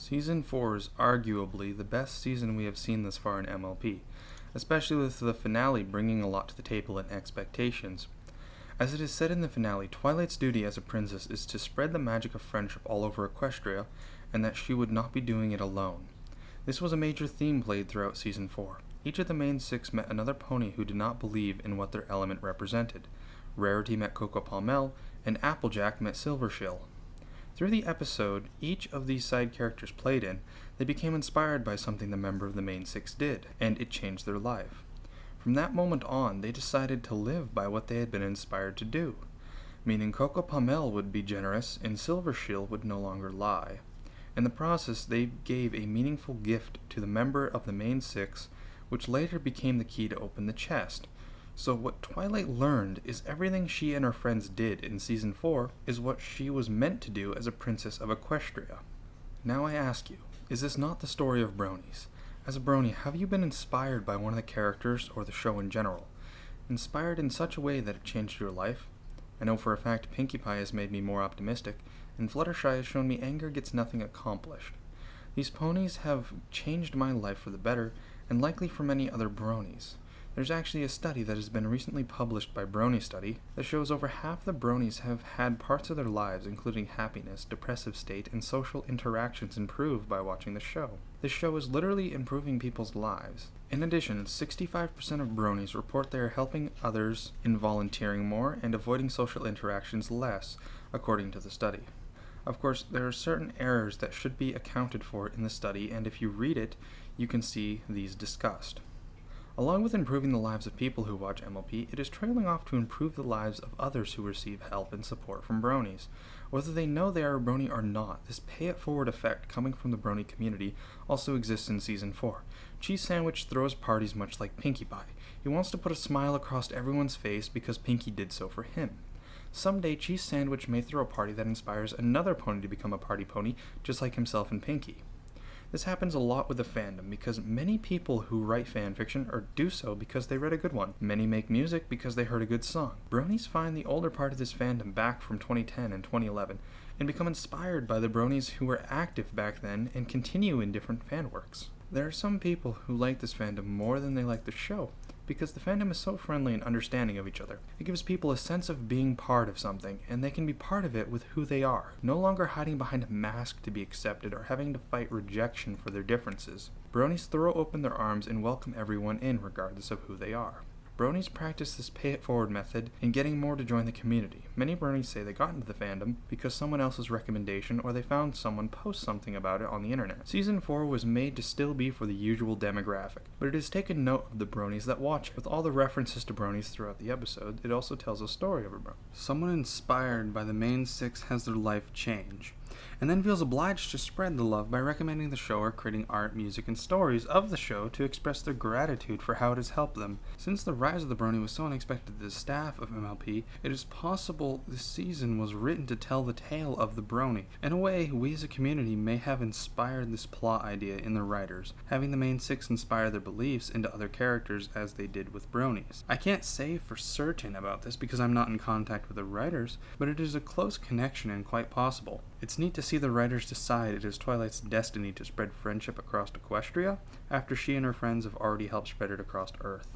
Season 4 is arguably the best season we have seen thus far in MLP, especially with the finale bringing a lot to the table in expectations. As it is said in the finale, Twilight's duty as a princess is to spread the magic of friendship all over Equestria, and that she would not be doing it alone. This was a major theme played throughout Season 4. Each of the main six met another pony who did not believe in what their element represented. Rarity met Coco Palmel, and Applejack met Silvershill. Through the episode each of these side characters played in, they became inspired by something the member of the main six did, and it changed their life. From that moment on, they decided to live by what they had been inspired to do, meaning Coco Palmel would be generous and Silvershill would no longer lie. In the process, they gave a meaningful gift to the member of the main six, which later became the key to open the chest. So what Twilight learned is everything she and her friends did in Season 4 is what she was meant to do as a princess of Equestria. Now I ask you, is this not the story of bronies? As a brony, have you been inspired by one of the characters or the show in general? Inspired in such a way that it changed your life? I know for a fact Pinkie Pie has made me more optimistic, and Fluttershy has shown me anger gets nothing accomplished. These ponies have changed my life for the better, and likely for many other bronies. There's actually a study that has been recently published by Brony Study that shows over half the bronies have had parts of their lives, including happiness, depressive state, and social interactions improved by watching the show. This show is literally improving people's lives. In addition, 65% of bronies report they are helping others in volunteering more and avoiding social interactions less, according to the study. Of course, there are certain errors that should be accounted for in the study, and if you read it, you can see these discussed. Along with improving the lives of people who watch MLP, it is trailing off to improve the lives of others who receive help and support from bronies. Whether they know they are a brony or not, this pay-it-forward effect coming from the brony community also exists in Season 4. Cheese Sandwich throws parties much like Pinkie Pie. He wants to put a smile across everyone's face because Pinkie did so for him. Someday, Cheese Sandwich may throw a party that inspires another pony to become a party pony, just like himself and Pinkie. This happens a lot with the fandom because many people who write fanfiction or do so because they read a good one. Many make music because they heard a good song. Bronies find the older part of this fandom back from 2010 and 2011 and become inspired by the bronies who were active back then and continue in different fan works. There are some people who like this fandom more than they like the show because the fandom is so friendly and understanding of each other. It gives people a sense of being part of something, and they can be part of it with who they are, no longer hiding behind a mask to be accepted or having to fight rejection for their differences. Bronies throw open their arms and welcome everyone in regardless of who they are. Bronies practice this pay-it-forward method in getting more to join the community. Many bronies say they got into the fandom because someone else's recommendation or they found someone post something about it on the internet. Season 4 was made to still be for the usual demographic, but it has taken note of the bronies that watch it. With all the references to bronies throughout the episode, it also tells a story of a brony. Someone inspired by the main six has their life change, and then feels obliged to spread the love by recommending the show or creating art, music, and stories of the show to express their gratitude for how it has helped them. Since the rise of the brony was so unexpected to the staff of MLP, it is possible this season was written to tell the tale of the brony. In a way, we as a community may have inspired this plot idea in the writers, having the main six inspire their beliefs into other characters as they did with bronies. I can't say for certain about this because I'm not in contact with the writers, but it is a close connection and quite possible. It's neat to see the writers decide it is Twilight's destiny to spread friendship across Equestria after she and her friends have already helped spread it across Earth.